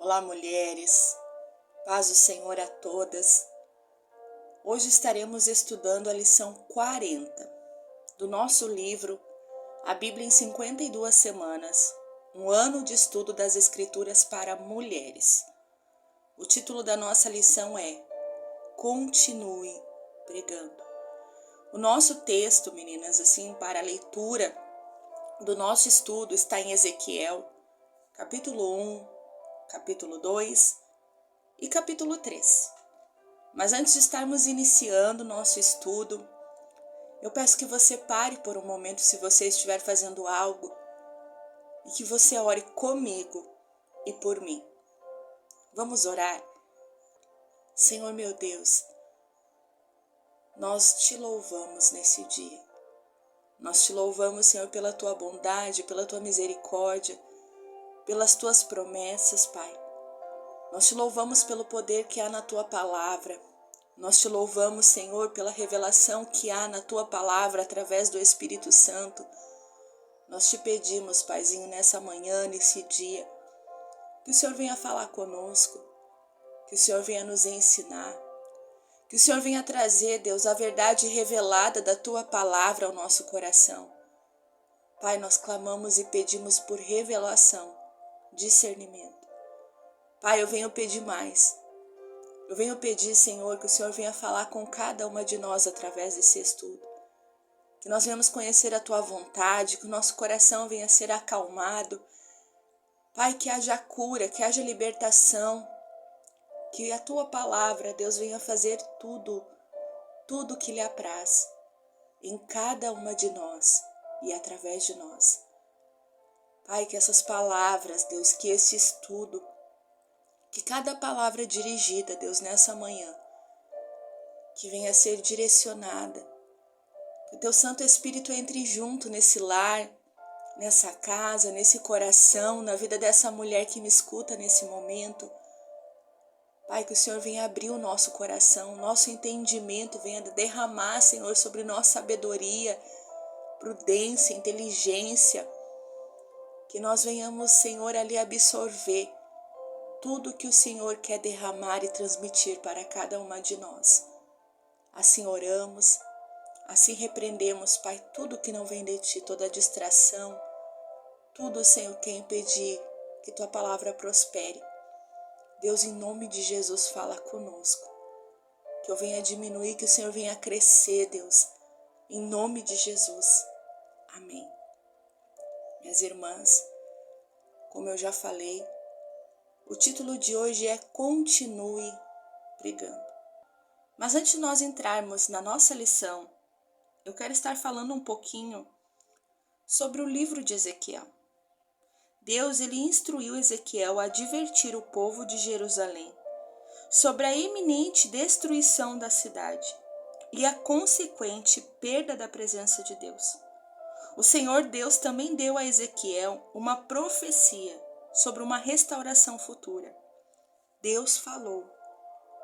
Olá, mulheres, paz do Senhor a todas. Hoje estaremos estudando a lição 40 do nosso livro A Bíblia em 52 Semanas, um ano de estudo das Escrituras para mulheres. O título da nossa lição é Continue Pregando. O nosso texto, meninas, para a leitura do nosso estudo está em Ezequiel, capítulo 1, capítulo 2 e capítulo 3. Mas antes de estarmos iniciando nosso estudo, eu peço que você pare por um momento se você estiver fazendo algo e que você ore comigo e por mim. Vamos orar? Senhor meu Deus, nós te louvamos nesse dia. Nós te louvamos, Senhor, pela tua bondade, pela tua misericórdia, pelas tuas promessas, Pai. Nós te louvamos pelo poder que há na tua palavra. Nós te louvamos, Senhor, pela revelação que há na tua palavra através do Espírito Santo. Nós te pedimos, Paizinho, nessa manhã, nesse dia, que o Senhor venha falar conosco, que o Senhor venha nos ensinar, que o Senhor venha trazer, Deus, a verdade revelada da tua palavra ao nosso coração. Pai, nós clamamos e pedimos por revelação, discernimento. Pai, eu venho pedir mais. Eu venho pedir, Senhor, que o Senhor venha falar com cada uma de nós através desse estudo. Que nós venhamos conhecer a tua vontade, que o nosso coração venha ser acalmado. Pai, que haja cura, que haja libertação. Que a tua palavra, Deus, venha fazer tudo que lhe apraz em cada uma de nós e através de nós. Pai, que essas palavras, Deus, que esse estudo, que cada palavra dirigida, Deus, nessa manhã, que venha a ser direcionada. Que o teu Santo Espírito entre junto nesse lar, nessa casa, nesse coração, na vida dessa mulher que me escuta nesse momento. Pai, que o Senhor venha abrir o nosso coração, o nosso entendimento, venha derramar, Senhor, sobre nós sabedoria, prudência, inteligência. Que nós venhamos, Senhor, ali absorver tudo que o Senhor quer derramar e transmitir para cada uma de nós. Assim oramos, assim repreendemos, Pai, tudo que não vem de Ti, toda distração, tudo, Senhor, quer impedir que Tua palavra prospere. Deus, em nome de Jesus, fala conosco. Que eu venha diminuir, que o Senhor venha crescer, Deus, em nome de Jesus. Amém. Minhas irmãs, como eu já falei, o título de hoje é Continue Pregando. Mas antes de nós entrarmos na nossa lição, eu quero estar falando um pouquinho sobre o livro de Ezequiel. Deus, ele instruiu Ezequiel a advertir o povo de Jerusalém sobre a iminente destruição da cidade e a consequente perda da presença de Deus. O Senhor Deus também deu a Ezequiel uma profecia sobre uma restauração futura. Deus falou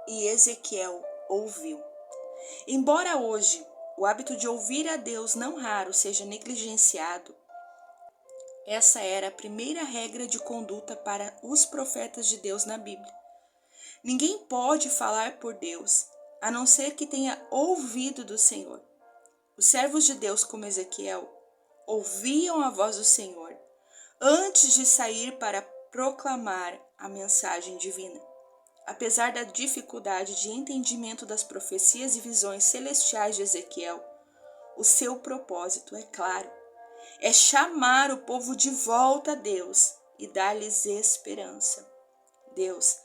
e Ezequiel ouviu. Embora hoje o hábito de ouvir a Deus não raro seja negligenciado, essa era a primeira regra de conduta para os profetas de Deus na Bíblia. Ninguém pode falar por Deus, a não ser que tenha ouvido do Senhor. Os servos de Deus, como Ezequiel, ouviam a voz do Senhor antes de sair para proclamar a mensagem divina. Apesar da dificuldade de entendimento das profecias e visões celestiais de Ezequiel, o seu propósito é claro. É chamar o povo de volta a Deus e dar-lhes esperança. Deus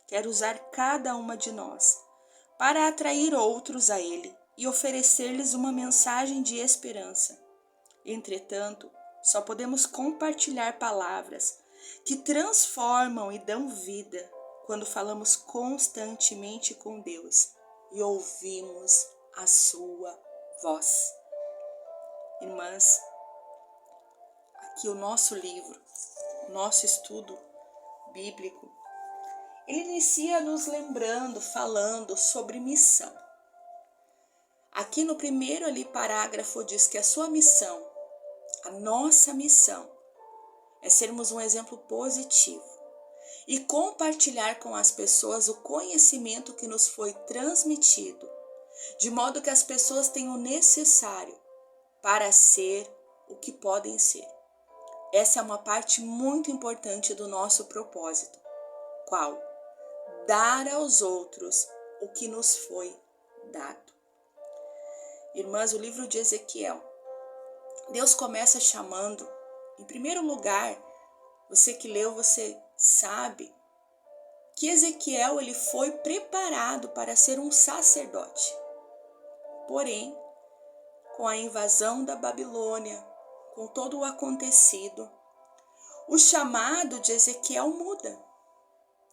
quer usar cada uma de nós para atrair outros a Ele e oferecer-lhes uma mensagem de esperança. Entretanto, só podemos compartilhar palavras que transformam e dão vida quando falamos constantemente com Deus e ouvimos a sua voz. Irmãs, aqui o nosso livro, o nosso estudo bíblico, ele inicia nos lembrando, falando sobre missão. Aqui no primeiro parágrafo diz que a sua missão, a nossa missão, é sermos um exemplo positivo e compartilhar com as pessoas o conhecimento que nos foi transmitido, de modo que as pessoas tenham o necessário para ser o que podem ser. Essa é uma parte muito importante do nosso propósito. Qual? Dar aos outros o que nos foi dado. Irmãs, o livro de Ezequiel, Deus começa chamando, em primeiro lugar, você que leu, você sabe que Ezequiel ele foi preparado para ser um sacerdote. Porém, com a invasão da Babilônia, com todo o acontecido, o chamado de Ezequiel muda.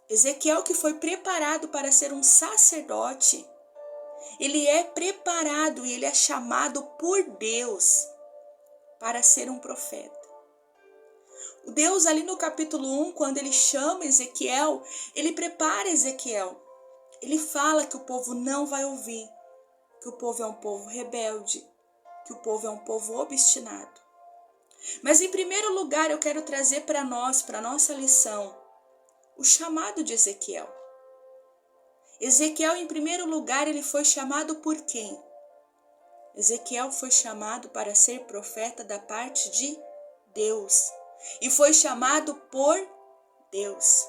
Ezequiel, que foi preparado para ser um sacerdote, ele é preparado e ele é chamado por Deus para ser um profeta. O Deus ali no capítulo 1, quando ele chama Ezequiel, ele prepara Ezequiel. Ele fala que o povo não vai ouvir, que o povo é um povo rebelde, que o povo é um povo obstinado. Mas em primeiro lugar eu quero trazer para nós, para a nossa lição, o chamado de Ezequiel. Ezequiel, em primeiro lugar, ele foi chamado por quem? Ezequiel foi chamado para ser profeta da parte de Deus. E foi chamado por Deus.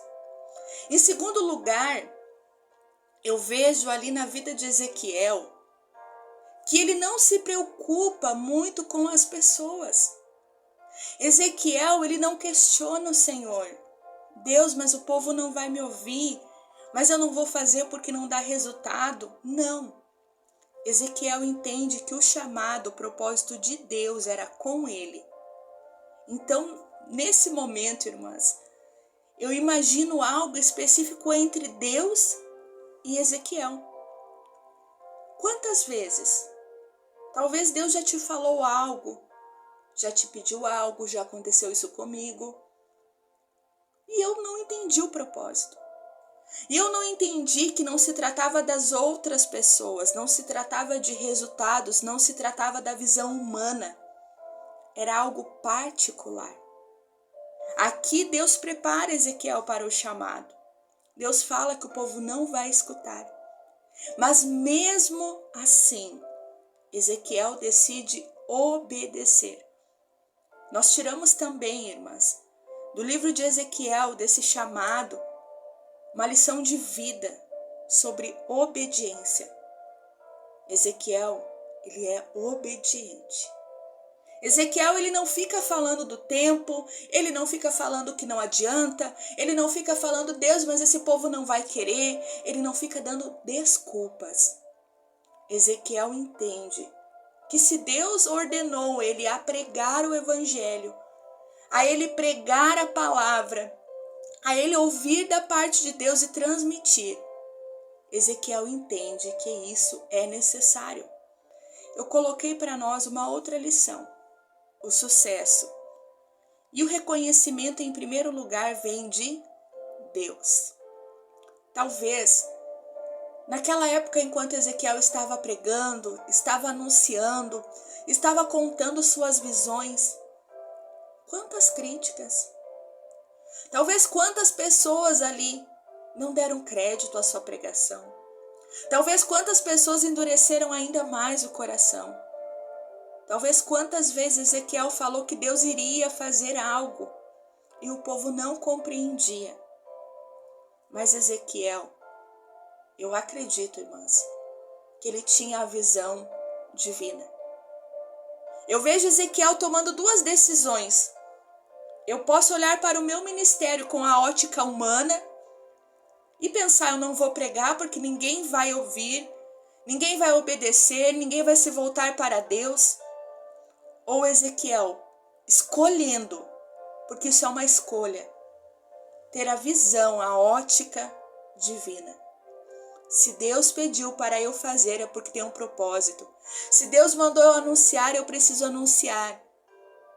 Em segundo lugar, eu vejo ali na vida de Ezequiel que ele não se preocupa muito com as pessoas. Ezequiel, ele não questiona o Senhor. Deus, mas o povo não vai me ouvir, mas eu não vou fazer porque não dá resultado. Não. Ezequiel entende que o chamado, o propósito de Deus era com ele. Então, nesse momento, irmãs, eu imagino algo específico entre Deus e Ezequiel. Quantas vezes? Talvez Deus já te falou algo, já te pediu algo, já aconteceu isso comigo. E eu não entendi o propósito. E eu não entendi que não se tratava das outras pessoas, não se tratava de resultados, não se tratava da visão humana. Era algo particular. Aqui Deus prepara Ezequiel para o chamado. Deus fala que o povo não vai escutar. Mas mesmo assim, Ezequiel decide obedecer. Nós tiramos também, irmãs, do livro de Ezequiel, desse chamado, uma lição de vida sobre obediência. Ezequiel, ele é obediente. Ezequiel, ele não fica falando do tempo, ele não fica falando que não adianta, ele não fica falando, Deus, mas esse povo não vai querer, ele não fica dando desculpas. Ezequiel entende que se Deus ordenou ele a pregar o evangelho, a ele pregar a palavra, a ele ouvir da parte de Deus e transmitir, Ezequiel entende que isso é necessário. Eu coloquei para nós uma outra lição. O sucesso e o reconhecimento em primeiro lugar vem de Deus. Talvez, naquela época, enquanto Ezequiel estava pregando, estava anunciando, estava contando suas visões, quantas críticas. Talvez quantas pessoas ali não deram crédito à sua pregação. Talvez quantas pessoas endureceram ainda mais o coração. Talvez quantas vezes Ezequiel falou que Deus iria fazer algo e o povo não compreendia. Mas Ezequiel, eu acredito, irmãs, que ele tinha a visão divina. Eu vejo Ezequiel tomando duas decisões. Eu posso olhar para o meu ministério com a ótica humana e pensar, eu não vou pregar porque ninguém vai ouvir, ninguém vai obedecer, ninguém vai se voltar para Deus. Ou Ezequiel, escolhendo, porque isso é uma escolha, ter a visão, a ótica divina. Se Deus pediu para eu fazer, é porque tem um propósito. Se Deus mandou eu anunciar, eu preciso anunciar.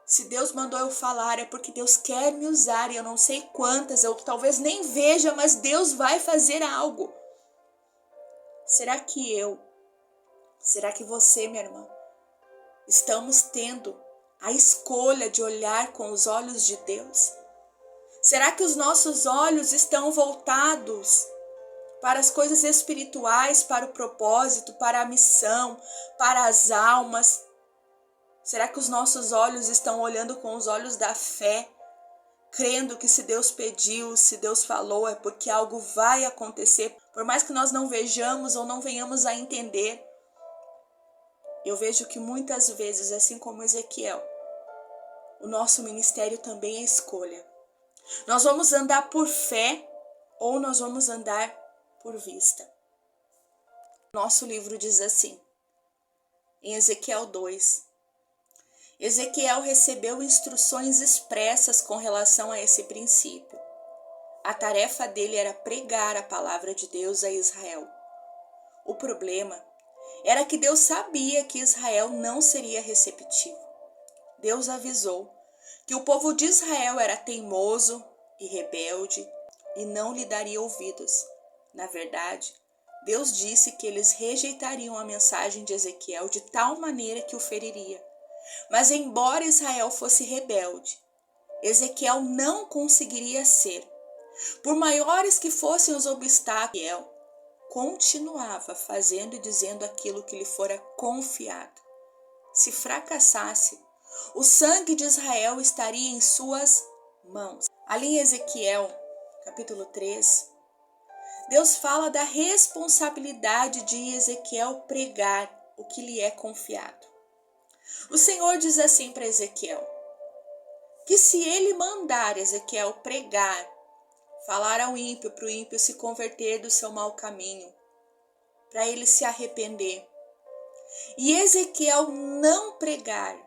Se Deus mandou eu falar, é porque Deus quer me usar, e eu não sei quantas, eu talvez nem veja, mas Deus vai fazer algo. Será que você, minha irmã, estamos tendo a escolha de olhar com os olhos de Deus? Será que os nossos olhos estão voltados para as coisas espirituais, para o propósito, para a missão, para as almas? Será que os nossos olhos estão olhando com os olhos da fé, crendo que se Deus pediu, se Deus falou, é porque algo vai acontecer, por mais que nós não vejamos ou não venhamos a entender? Eu vejo que muitas vezes, assim como Ezequiel, o nosso ministério também é escolha. Nós vamos andar por fé ou nós vamos andar por vista. Nosso livro diz assim, em Ezequiel 2, Ezequiel recebeu instruções expressas com relação a esse princípio. A tarefa dele era pregar a palavra de Deus a Israel. O problema era que Deus sabia que Israel não seria receptivo. Deus avisou que o povo de Israel era teimoso e rebelde e não lhe daria ouvidos. Na verdade, Deus disse que eles rejeitariam a mensagem de Ezequiel de tal maneira que o feriria. Mas embora Israel fosse rebelde, Ezequiel não conseguiria ser. Por maiores que fossem os obstáculos, Ezequiel continuava fazendo e dizendo aquilo que lhe fora confiado. Se fracassasse, o sangue de Israel estaria em suas mãos. Ali em Ezequiel, capítulo 3, Deus fala da responsabilidade de Ezequiel pregar o que lhe é confiado. O Senhor diz assim para Ezequiel, que se ele mandar Ezequiel pregar, falar ao ímpio, para o ímpio se converter do seu mau caminho, para ele se arrepender, e Ezequiel não pregar,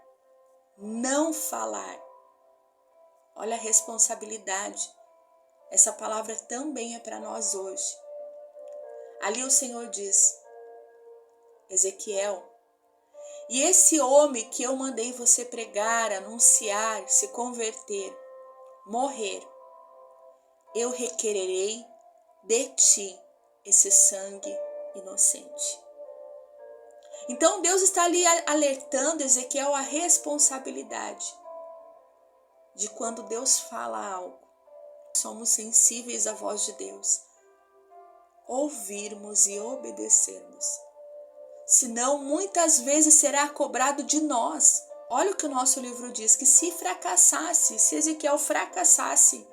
não falar, olha a responsabilidade. Essa palavra também é para nós hoje. Ali o Senhor diz, Ezequiel, e esse homem que eu mandei você pregar, anunciar, se converter, morrer, eu requererei de ti esse sangue inocente. Então Deus está ali alertando Ezequiel a responsabilidade de quando Deus fala algo. Somos sensíveis à voz de Deus, ouvirmos e obedecermos. Senão, muitas vezes será cobrado de nós. Olha o que o nosso livro diz, que se fracassasse, se Ezequiel fracassasse,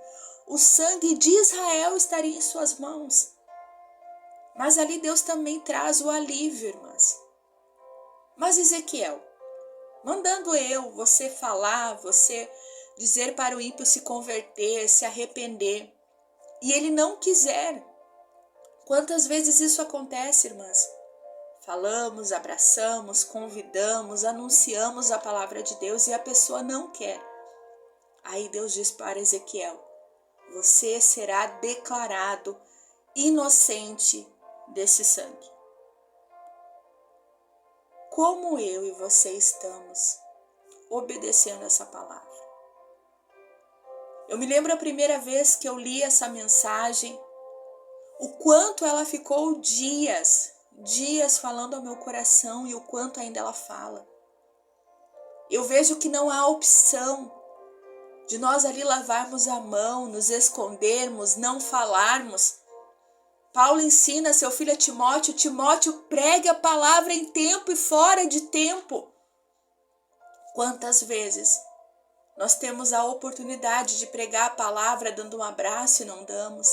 o sangue de Israel estaria em suas mãos. Mas ali Deus também traz o alívio, irmãs. Mas Ezequiel, mandando você falar, você dizer para o ímpio se converter, se arrepender, e ele não quiser. Quantas vezes isso acontece, irmãs? Falamos, abraçamos, convidamos, anunciamos a palavra de Deus e a pessoa não quer. Aí Deus diz para Ezequiel, você será declarado inocente desse sangue. Como eu e você estamos obedecendo essa palavra? Eu me lembro a primeira vez que eu li essa mensagem, o quanto ela ficou dias falando ao meu coração e o quanto ainda ela fala. Eu vejo que não há opção de nós ali lavarmos a mão, nos escondermos, não falarmos. Paulo ensina seu filho Timóteo pregue a palavra em tempo e fora de tempo. Quantas vezes nós temos a oportunidade de pregar a palavra dando um abraço e não damos?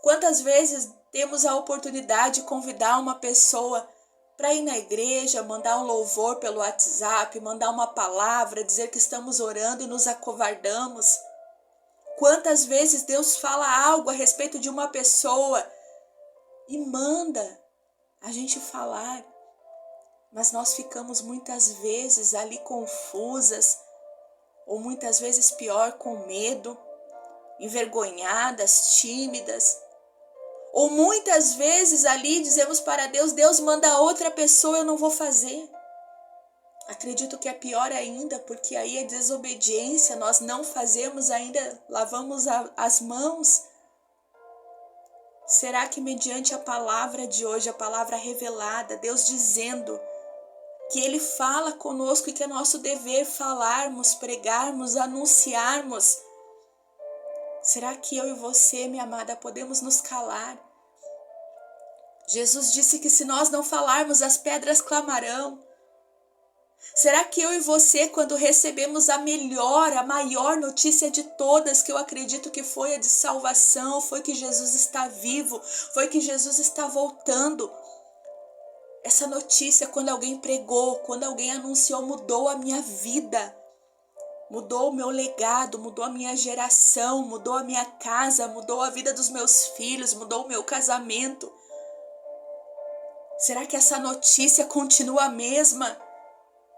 Quantas vezes temos a oportunidade de convidar uma pessoa para ir na igreja, mandar um louvor pelo WhatsApp, mandar uma palavra, dizer que estamos orando e nos acovardamos? Quantas vezes Deus fala algo a respeito de uma pessoa e manda a gente falar, mas nós ficamos muitas vezes ali confusas, ou muitas vezes pior, com medo, envergonhadas, tímidas. Ou muitas vezes ali dizemos para Deus, Deus manda outra pessoa, eu não vou fazer. Acredito que é pior ainda, porque aí é desobediência, nós não fazemos ainda, lavamos as mãos. Será que mediante a palavra de hoje, a palavra revelada, Deus dizendo que Ele fala conosco e que é nosso dever falarmos, pregarmos, anunciarmos? Será que eu e você, minha amada, podemos nos calar? Jesus disse que se nós não falarmos, as pedras clamarão. Será que eu e você, quando recebemos a maior notícia de todas, que eu acredito que foi a de salvação, foi que Jesus está vivo, foi que Jesus está voltando, essa notícia, quando alguém pregou, quando alguém anunciou, mudou a minha vida, mudou o meu legado, mudou a minha geração, mudou a minha casa, mudou a vida dos meus filhos, mudou o meu casamento. Será que essa notícia continua a mesma?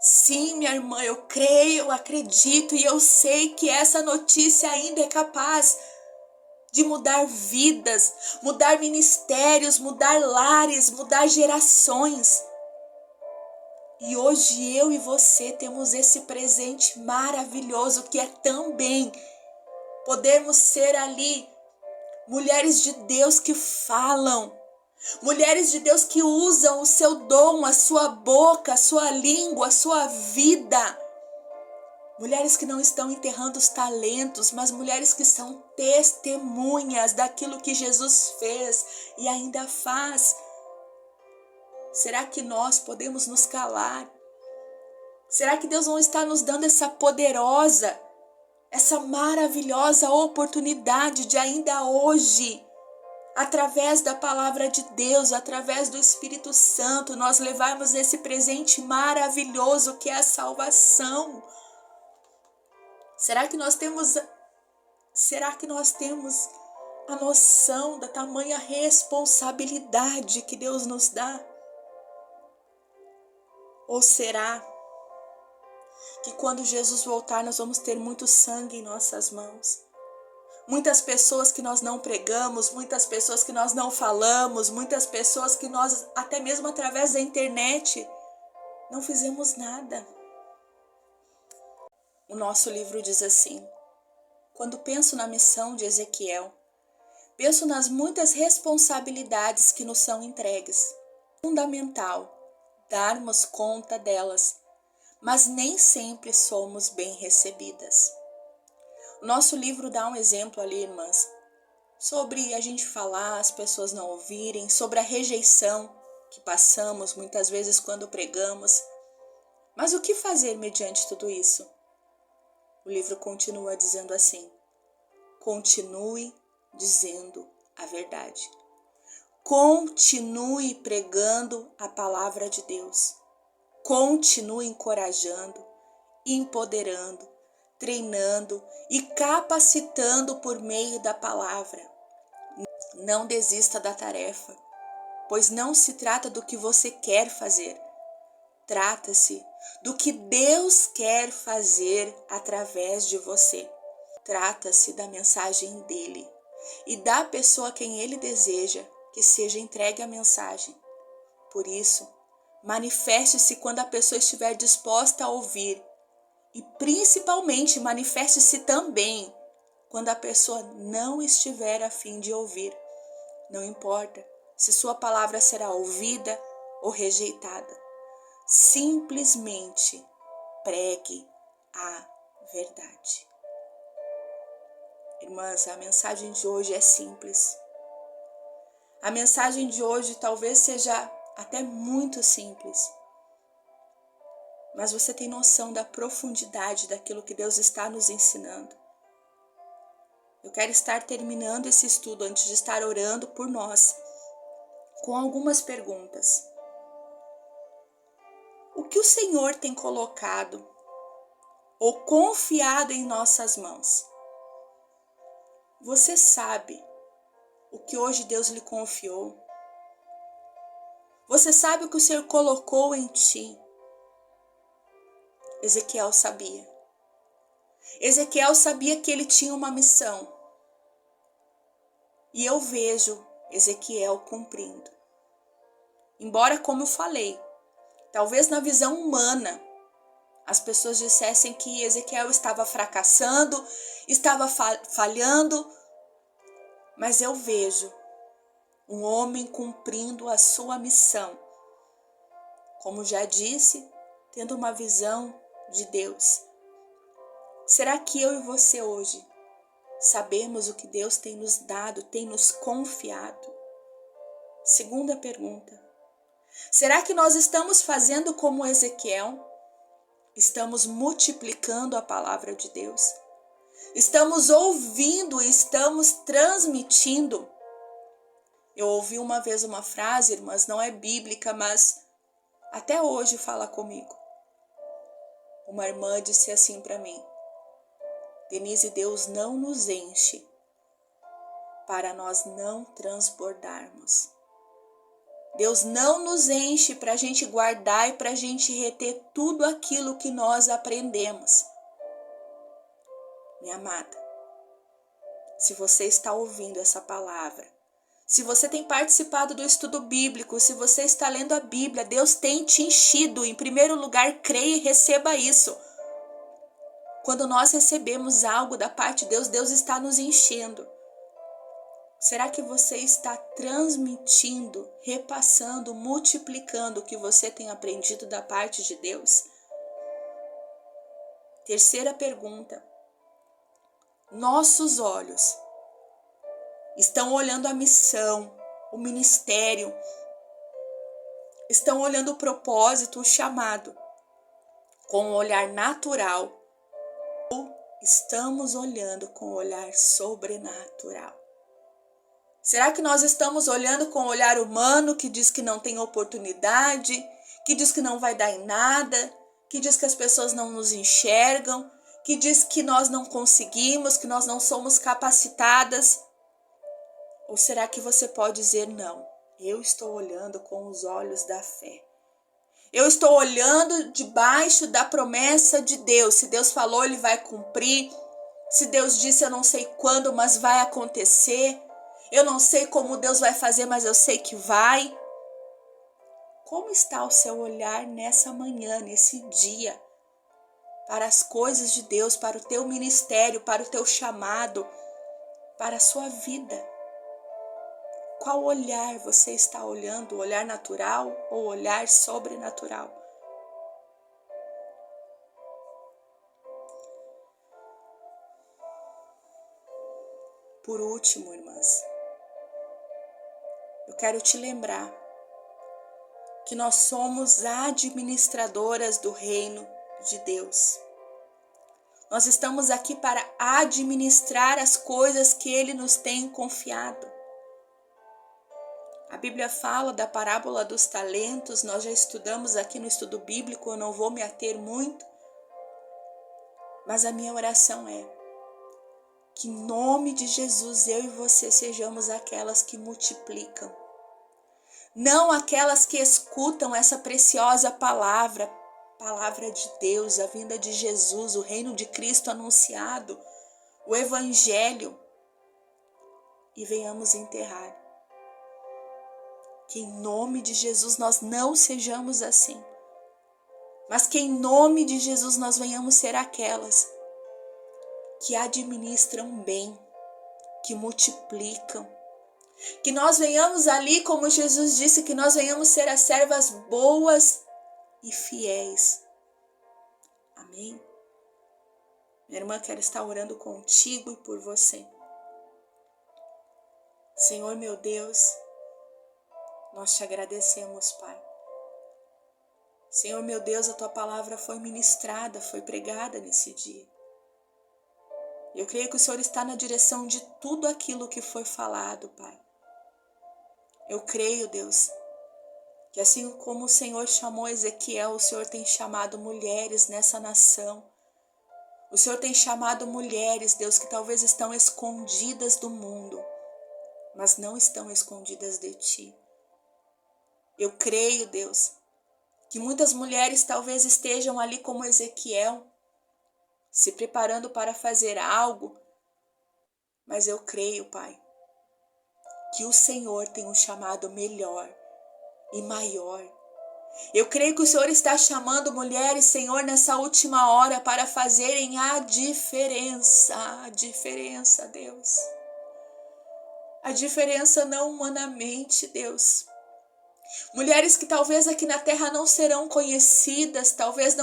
Sim, minha irmã, eu creio, eu acredito e eu sei que essa notícia ainda é capaz de mudar vidas, mudar ministérios, mudar lares, mudar gerações. E hoje eu e você temos esse presente maravilhoso que é também podermos ser ali mulheres de Deus que falam, mulheres de Deus que usam o seu dom, a sua boca, a sua língua, a sua vida. Mulheres que não estão enterrando os talentos, mas mulheres que são testemunhas daquilo que Jesus fez e ainda faz. Será que nós podemos nos calar? Será que Deus não está nos dando essa poderosa, essa maravilhosa oportunidade de ainda hoje, através da palavra de Deus, através do Espírito Santo, nós levarmos esse presente maravilhoso que é a salvação? Será que nós temos a noção da tamanha responsabilidade que Deus nos dá? Ou será que quando Jesus voltar nós vamos ter muito sangue em nossas mãos? Muitas pessoas que nós não pregamos, muitas pessoas que nós não falamos, muitas pessoas que nós, até mesmo através da internet, não fizemos nada. O nosso livro diz assim: quando penso na missão de Ezequiel, penso nas muitas responsabilidades que nos são entregues. É fundamental darmos conta delas, mas nem sempre somos bem recebidas. O nosso livro dá um exemplo ali, irmãs, sobre a gente falar, as pessoas não ouvirem, sobre a rejeição que passamos muitas vezes quando pregamos. Mas o que fazer mediante tudo isso? O livro continua dizendo assim: continue dizendo a verdade. Continue pregando a palavra de Deus. Continue encorajando, empoderando, treinando e capacitando por meio da palavra. Não desista da tarefa, pois não se trata do que você quer fazer. Trata-se do que Deus quer fazer através de você. Trata-se da mensagem dele e da pessoa a quem ele deseja que seja entregue a mensagem. Por isso, manifeste-se quando a pessoa estiver disposta a ouvir. E principalmente manifeste-se também quando a pessoa não estiver a fim de ouvir. Não importa se sua palavra será ouvida ou rejeitada. Simplesmente pregue a verdade. Irmãs, a mensagem de hoje é simples. A mensagem de hoje talvez seja até muito simples. Mas você tem noção da profundidade daquilo que Deus está nos ensinando. Eu quero estar terminando esse estudo antes de estar orando por nós, com algumas perguntas. O que o Senhor tem colocado ou confiado em nossas mãos? Você sabe o que hoje Deus lhe confiou? Você sabe o que o Senhor colocou em ti? Ezequiel sabia. Ezequiel sabia que ele tinha uma missão. E eu vejo Ezequiel cumprindo. Embora, como eu falei, talvez na visão humana, as pessoas dissessem que Ezequiel estava fracassando, estava falhando, mas eu vejo um homem cumprindo a sua missão. Como já disse, tendo uma visão de Deus. Será que eu e você hoje sabemos o que Deus tem nos dado, tem nos confiado. Segunda pergunta: será que nós estamos fazendo como Ezequiel? Estamos multiplicando a palavra de Deus? Estamos ouvindo, estamos transmitindo? Eu ouvi uma vez uma frase, irmãs, não é bíblica, mas até hoje fala comigo. Uma irmã disse assim para mim: Denise, Deus não nos enche para nós não transbordarmos. Deus não nos enche para a gente guardar e para a gente reter tudo aquilo que nós aprendemos. Minha amada, se você está ouvindo essa palavra, se você tem participado do estudo bíblico, se você está lendo a Bíblia, Deus tem te enchido. Em primeiro lugar, creia e receba isso. Quando nós recebemos algo da parte de Deus, Deus está nos enchendo. Será que você está transmitindo, repassando, multiplicando o que você tem aprendido da parte de Deus? Terceira pergunta: nossos olhos estão olhando a missão, o ministério, estão olhando o propósito, o chamado, com um olhar natural, ou estamos olhando com um olhar sobrenatural? Será que nós estamos olhando com o olhar humano, que diz que não tem oportunidade, que diz que não vai dar em nada, que diz que as pessoas não nos enxergam, que diz que nós não conseguimos, que nós não somos capacitadas? Ou será que você pode dizer: não, eu estou olhando com os olhos da fé. Eu estou olhando debaixo da promessa de Deus. Se Deus falou, Ele vai cumprir. Se Deus disse, eu não sei quando, mas vai acontecer. Eu não sei como Deus vai fazer, mas eu sei que vai. Como está o seu olhar nessa manhã, nesse dia, para as coisas de Deus, para o teu ministério, para o teu chamado, para a sua vida? Qual olhar você está olhando? O olhar natural ou o olhar sobrenatural? Por último, irmãs, eu quero te lembrar que nós somos administradoras do reino de Deus. Nós estamos aqui para administrar as coisas que Ele nos tem confiado. A Bíblia fala da parábola dos talentos, nós já estudamos aqui no estudo bíblico, eu não vou me ater muito, mas a minha oração é que em nome de Jesus eu e você sejamos aquelas que multiplicam, não aquelas que escutam essa preciosa palavra de Deus, a vinda de Jesus, o reino de Cristo anunciado, o Evangelho, e venhamos enterrar. Que em nome de Jesus nós não sejamos assim, mas que em nome de Jesus nós venhamos ser aquelas que administram bem, que multiplicam, que nós venhamos ali, como Jesus disse, que nós venhamos ser as servas boas e fiéis. Amém? Minha irmã, quero estar orando contigo e por você. Senhor meu Deus, nós te agradecemos, Pai. Senhor meu Deus, a tua palavra foi ministrada, foi pregada nesse dia. Eu creio que o Senhor está na direção de tudo aquilo que foi falado, Pai. Eu creio, Deus, que assim como o Senhor chamou Ezequiel, o Senhor tem chamado mulheres nessa nação. O Senhor tem chamado mulheres, Deus, que talvez estão escondidas do mundo, mas não estão escondidas de Ti. Eu creio, Deus, que muitas mulheres talvez estejam ali como Ezequiel, se preparando para fazer algo, mas eu creio, Pai, que o Senhor tem um chamado melhor e maior. Eu creio que o Senhor está chamando mulheres, Senhor, nessa última hora para fazerem a diferença, Deus. A diferença não humanamente, Deus. Mulheres que talvez aqui na terra não serão conhecidas, talvez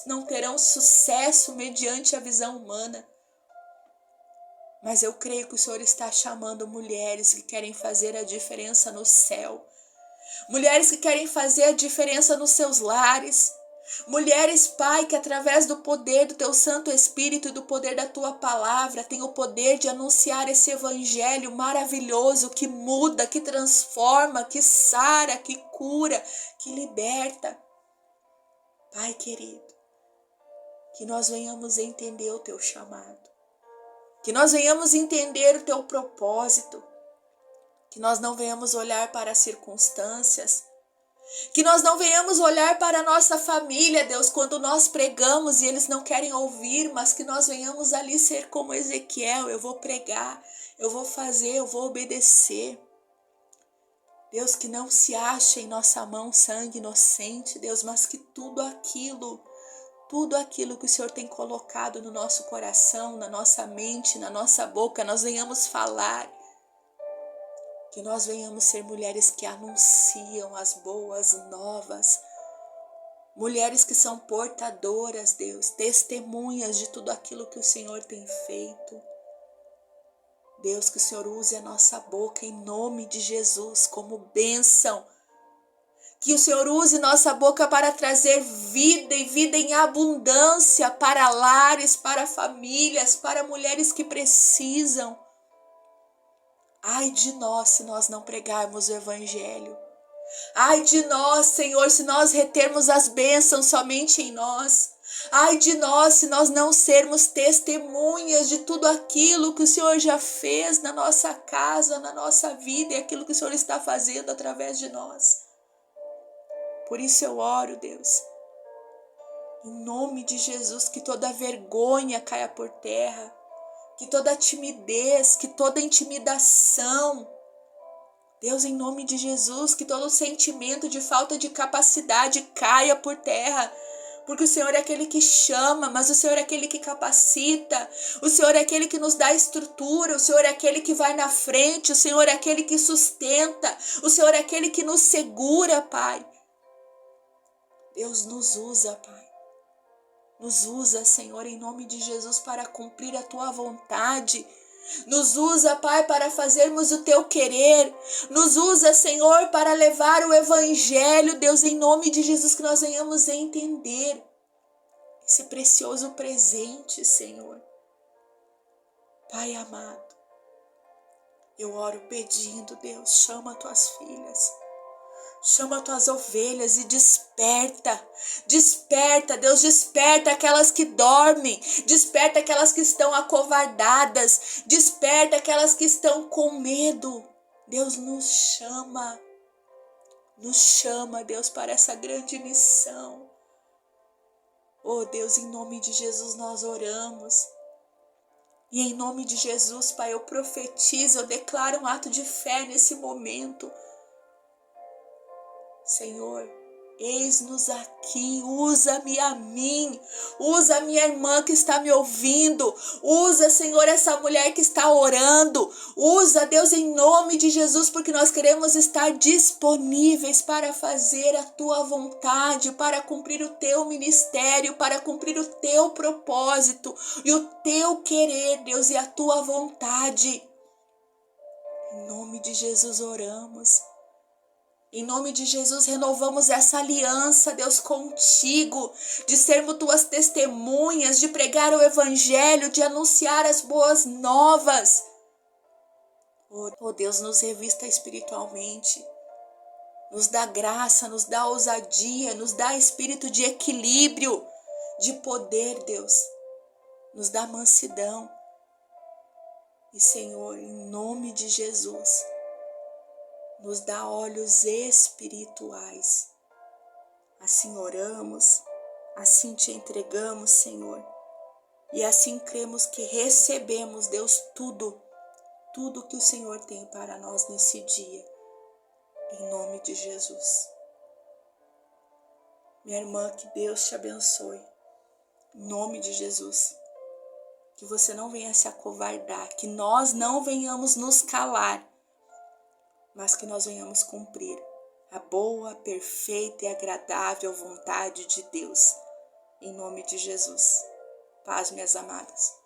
não terão sucesso mediante a visão humana. Mas eu creio que o Senhor está chamando mulheres que querem fazer a diferença no céu. Mulheres que querem fazer a diferença nos seus lares. Mulheres, Pai, que através do poder do Teu Santo Espírito e do poder da Tua Palavra tem o poder de anunciar esse evangelho maravilhoso que muda, que transforma, que sara, que cura, que liberta. Pai querido, que nós venhamos entender o Teu chamado. Que nós venhamos entender o Teu propósito. Que nós não venhamos olhar para as circunstâncias. Que nós não venhamos olhar para a nossa família, Deus, quando nós pregamos e eles não querem ouvir, mas que nós venhamos ali ser como Ezequiel. Eu vou pregar, eu vou fazer, eu vou obedecer. Deus, que não se ache em nossa mão sangue inocente, Deus, mas que tudo aquilo que o Senhor tem colocado no nosso coração, na nossa mente, na nossa boca, nós venhamos falar. Que nós venhamos ser mulheres que anunciam as boas novas. Mulheres que são portadoras, Deus, testemunhas de tudo aquilo que o Senhor tem feito. Deus, que o Senhor use a nossa boca em nome de Jesus como bênção. Que o Senhor use nossa boca para trazer vida e vida em abundância para lares, para famílias, para mulheres que precisam. Ai de nós se nós não pregarmos o Evangelho. Ai de nós, Senhor, se nós retermos as bênçãos somente em nós. Ai de nós se nós não sermos testemunhas de tudo aquilo que o Senhor já fez na nossa casa, na nossa vida e aquilo que o Senhor está fazendo através de nós. Por isso eu oro, Deus, em nome de Jesus, que toda vergonha caia por terra, que toda timidez, que toda intimidação, Deus, em nome de Jesus, que todo sentimento de falta de capacidade caia por terra, porque o Senhor é aquele que chama, mas o Senhor é aquele que capacita, o Senhor é aquele que nos dá estrutura, o Senhor é aquele que vai na frente, o Senhor é aquele que sustenta, o Senhor é aquele que nos segura, Pai. Deus, nos usa, Pai. Nos usa, Senhor, em nome de Jesus, para cumprir a Tua vontade. Nos usa, Pai, para fazermos o Teu querer. Nos usa, Senhor, para levar o Evangelho, Deus, em nome de Jesus, que nós venhamos entender esse precioso presente, Senhor. Pai amado, eu oro pedindo, Deus, chama Tuas filhas. Chama Tuas ovelhas e desperta, Deus, desperta aquelas que dormem, desperta aquelas que estão acovardadas, desperta aquelas que estão com medo. Deus, nos chama, Deus, para essa grande missão. Oh Deus, em nome de Jesus nós oramos. E em nome de Jesus, Pai, eu profetizo, eu declaro um ato de fé nesse momento. Senhor, eis-nos aqui, usa-me a mim, usa a minha irmã que está me ouvindo, usa, Senhor, essa mulher que está orando, usa, Deus, em nome de Jesus, porque nós queremos estar disponíveis para fazer a Tua vontade, para cumprir o Teu ministério, para cumprir o Teu propósito e o Teu querer, Deus, e a Tua vontade. Em nome de Jesus oramos. Em nome de Jesus, renovamos essa aliança, Deus, contigo, de sermos Tuas testemunhas, de pregar o Evangelho, de anunciar as boas novas. Oh Deus, nos revista espiritualmente, nos dá graça, nos dá ousadia, nos dá espírito de equilíbrio, de poder, Deus, nos dá mansidão. E Senhor, em nome de Jesus, nos dá olhos espirituais. Assim oramos, assim Te entregamos, Senhor. E assim cremos que recebemos, Deus, tudo que o Senhor tem para nós nesse dia. Em nome de Jesus. Minha irmã, que Deus te abençoe. Em nome de Jesus. Que você não venha se acovardar, que nós não venhamos nos calar, mas que nós venhamos cumprir a boa, perfeita e agradável vontade de Deus. Em nome de Jesus. Paz, minhas amadas.